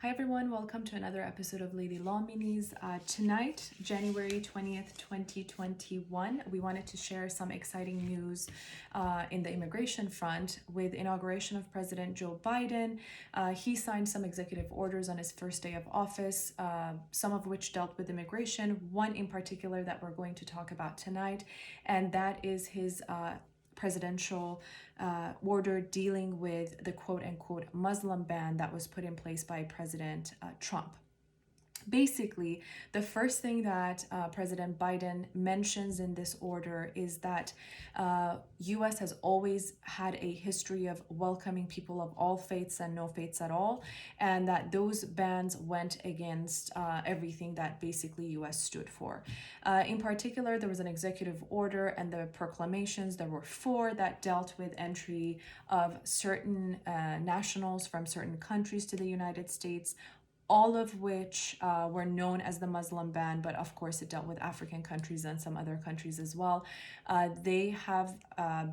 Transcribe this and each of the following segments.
Hi everyone, welcome to another episode of Lady Law Minis. Tonight, January 20th, 2021, we wanted to share some exciting news in the immigration front. With inauguration of President Joe Biden, he signed some executive orders on his first day of office, some of which dealt with immigration, one in particular that we're going to talk about tonight, and that is his presidential order dealing with the quote-unquote Muslim ban that was put in place by President Trump. Basically, the first thing that President Biden mentions in this order is that U.S. has always had a history of welcoming people of all faiths and no faiths at all, and that those bans went against everything that basically U.S. stood for. In particular, there was an executive order and the proclamations, there were four that dealt with entry of certain nationals from certain countries to the United States, all of which were known as the Muslim ban, but of course it dealt with African countries and some other countries as well. They have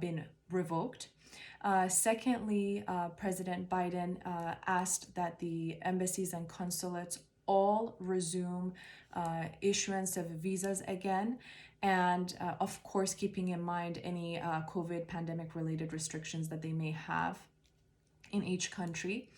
been revoked. Secondly, President Biden asked that the embassies and consulates all resume issuance of visas again, and of course keeping in mind any COVID pandemic related restrictions that they may have in each country.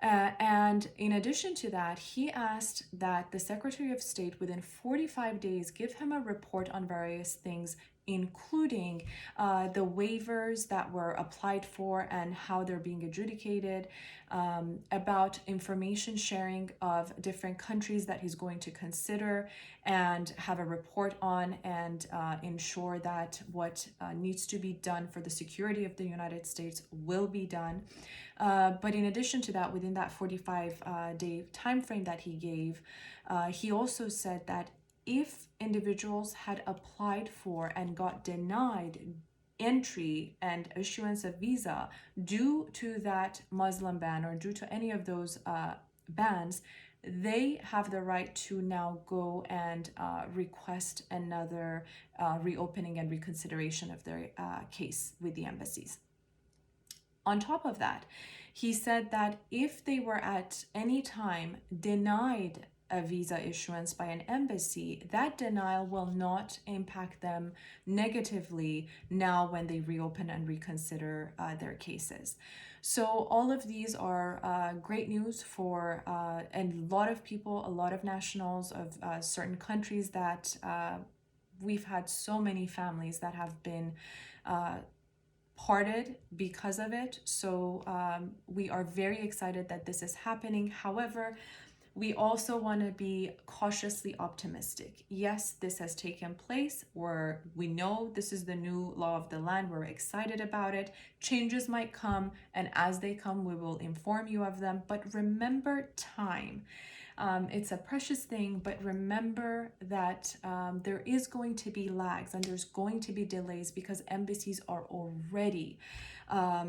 And in addition to that, he asked that the Secretary of State within 45 days give him a report on various things, including the waivers that were applied for and how they're being adjudicated, about information sharing of different countries that he's going to consider and have a report on, and ensure that what needs to be done for the security of the United States will be done. But in addition to that, within that 45-day time frame that he gave, he also said that if individuals had applied for and got denied entry and issuance of visa due to that Muslim ban or due to any of those bans, they have the right to now go and request another reopening and reconsideration of their case with the embassies. On top of that, he said that if they were at any time denied a visa issuance by an embassy, that denial will not impact them negatively now when they reopen and reconsider their cases. So all of these are great news for a lot of people, a lot of nationals of certain countries that we've had so many families that have been parted because of it. So we are very excited that this is happening. However, we also want to be cautiously optimistic. Yes, this has taken place, we know this is the new law of the land. We're excited about it. Changes might come, and as they come, we will inform you of them. But remember time. It's a precious thing, but remember that there is going to be lags and there's going to be delays because embassies are already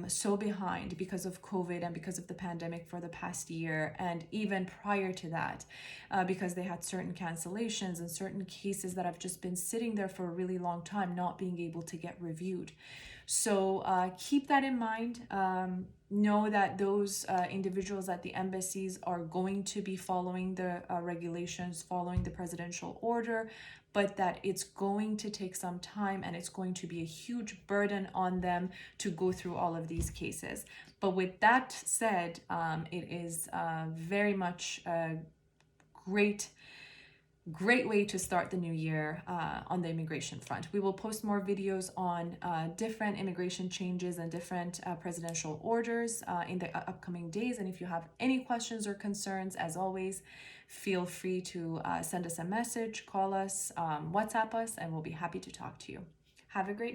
so behind because of COVID and because of the pandemic for the past year, and even prior to that, because they had certain cancellations and certain cases that have just been sitting there for a really long time not being able to get reviewed. So keep that in mind. Know that those individuals at the embassies are going to be following the regulations, following the presidential order, but that it's going to take some time and it's going to be a huge burden on them to go through all of these cases. But with that said, it is very much a great way to start the new year on the immigration front. We will post more videos on different immigration changes and different presidential orders in the upcoming days. And if you have any questions or concerns, as always, feel free to send us a message, call us, WhatsApp us, and we'll be happy to talk to you. Have a great